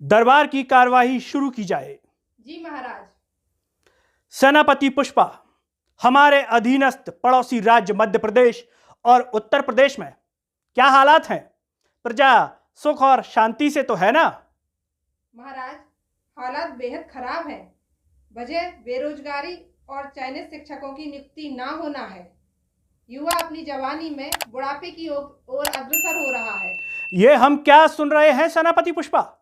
दरबार की कार्यवाही शुरू की जाए। जी महाराज। सेनापति पुष्पा, हमारे अधीनस्थ पड़ोसी राज्य मध्य प्रदेश और उत्तर प्रदेश में क्या हालात हैं? प्रजा सुख और शांति से तो है ना? महाराज, हालात बेहद खराब हैं। वजह बेरोजगारी और चयनित शिक्षकों की नियुक्ति ना होना है। युवा अपनी जवानी में बुढ़ापे की ओर अग्रसर हो रहा है। ये हम क्या सुन रहे हैं सेनापति पुष्पा?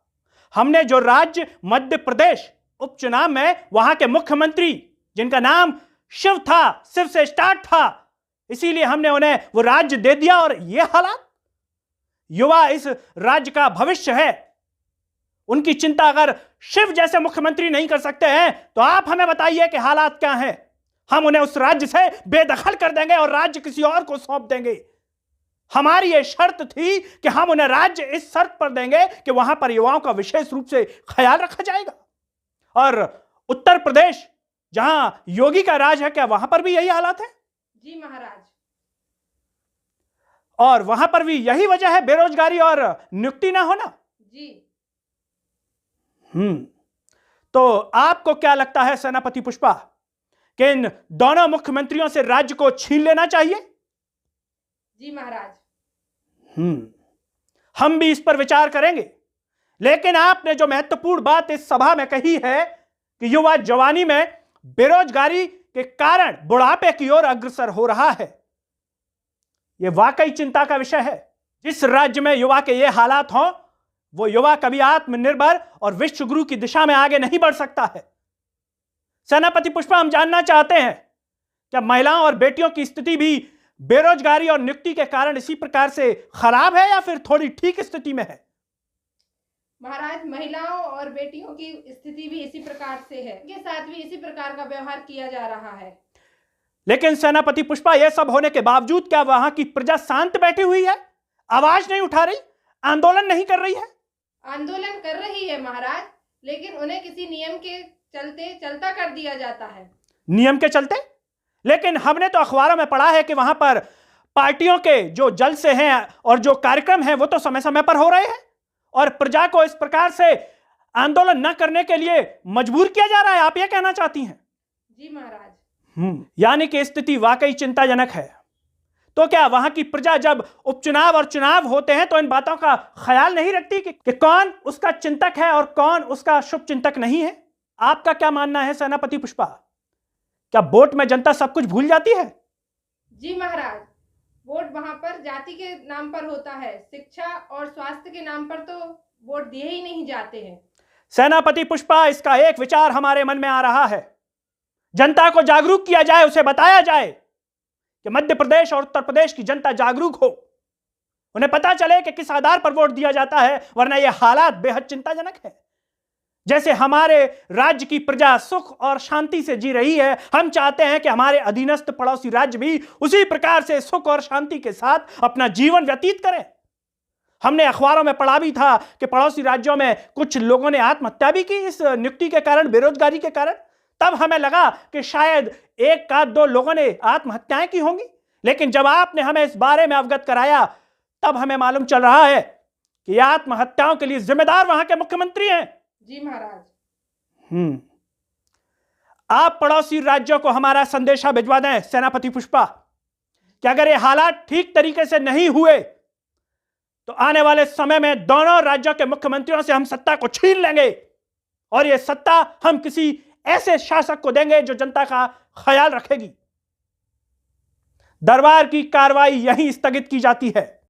हमने जो राज्य मध्य प्रदेश उपचुनाव में वहां के मुख्यमंत्री जिनका नाम शिव था, शिव से स्टार्ट था, इसीलिए हमने उन्हें वो राज्य दे दिया और ये हालात। युवा इस राज्य का भविष्य है। उनकी चिंता अगर शिव जैसे मुख्यमंत्री नहीं कर सकते हैं तो आप हमें बताइए कि हालात क्या हैं। हम उन्हें उस राज्य से बेदखल कर देंगे और राज्य किसी और को सौंप देंगे। हमारी यह शर्त थी कि हम उन्हें राज्य इस शर्त पर देंगे कि वहां पर युवाओं का विशेष रूप से ख्याल रखा जाएगा। और उत्तर प्रदेश जहां योगी का राज है, क्या वहां पर भी यही हालात है? जी महाराज। और वहां पर भी यही वजह है, बेरोजगारी और नियुक्ति ना होना? जी। तो आपको क्या लगता है सेनापति पुष्पा कि इन दोनों मुख्यमंत्रियों से राज्य को छीन लेना चाहिए? जी महाराज। हम भी इस पर विचार करेंगे, लेकिन आपने जो महत्वपूर्ण बात इस सभा में कही है कि युवा जवानी में बेरोजगारी के कारण बुढ़ापे की ओर अग्रसर हो रहा है, यह वाकई चिंता का विषय है। जिस राज्य में युवा के ये हालात हों, वो युवा कभी आत्मनिर्भर और विश्व गुरु की दिशा में आगे नहीं बढ़ सकता है। सेनापति पुष्पा, हम जानना चाहते हैं क्या महिलाओं और बेटियों की स्थिति भी बेरोजगारी और नियुक्ति के कारण इसी प्रकार से खराब है या फिर थोड़ी ठीक स्थिति में है? महाराज, महिलाओं और बेटियों की स्थिति भी इसी प्रकार से है, के साथ भी इसी प्रकार का व्यवहार किया जा रहा है। लेकिन सेनापति पुष्पा, यह सब होने के बावजूद क्या वहां की प्रजा शांत बैठी हुई है? आवाज नहीं उठा रही, आंदोलन नहीं कर रही है? आंदोलन कर रही है महाराज, लेकिन उन्हें किसी नियम के चलते चलता कर दिया जाता है। नियम के चलते? लेकिन हमने तो अखबारों में पढ़ा है कि वहां पर पार्टियों के जो जलसे हैं और जो कार्यक्रम हैं वो तो समय समय पर हो रहे हैं और प्रजा को इस प्रकार से आंदोलन न करने के लिए मजबूर किया जा रहा है। आप यह कहना चाहती हैं? जी महाराज। यानी कि स्थिति वाकई चिंताजनक है। तो क्या वहां की प्रजा जब उपचुनाव और चुनाव होते हैं तो इन बातों का ख्याल नहीं रखती कि कौन उसका चिंतक है और कौन उसका शुभ चिंतक नहीं है? आपका क्या मानना है सेनापति पुष्पा? क्या वोट में जनता सब कुछ भूल जाती है? जी महाराज, वोट वहां पर जाति के नाम पर होता है, शिक्षा और स्वास्थ्य के नाम पर तो वोट दिए ही नहीं जाते हैं। सेनापति पुष्पा, इसका एक विचार हमारे मन में आ रहा है। जनता को जागरूक किया जाए, उसे बताया जाए कि मध्य प्रदेश और उत्तर प्रदेश की जनता जागरूक हो, उन्हें पता चले कि किस आधार पर वोट दिया जाता है, वरना यह हालात बेहद चिंताजनक है। जैसे हमारे राज्य की प्रजा सुख और शांति से जी रही है, हम चाहते हैं कि हमारे अधीनस्थ पड़ोसी राज्य भी उसी प्रकार से सुख और शांति के साथ अपना जीवन व्यतीत करें। हमने अखबारों में पढ़ा भी था कि पड़ोसी राज्यों में कुछ लोगों ने आत्महत्या भी की इस नियुक्ति के कारण, बेरोजगारी के कारण। तब हमें लगा कि शायद एक का दो लोगों ने आत्महत्याएं की होंगी, लेकिन जब आपने हमें इस बारे में अवगत कराया तब हमें मालूम चल रहा है कि आत्महत्याओं के लिए जिम्मेदार वहां के मुख्यमंत्री हैं। जी महाराज। आप पड़ोसी राज्यों को हमारा संदेशा भिजवा दें सेनापति पुष्पा कि अगर ये हालात ठीक तरीके से नहीं हुए तो आने वाले समय में दोनों राज्यों के मुख्यमंत्रियों से हम सत्ता को छीन लेंगे और ये सत्ता हम किसी ऐसे शासक को देंगे जो जनता का ख्याल रखेगी। दरबार की कार्रवाई यहीं स्थगित की जाती है।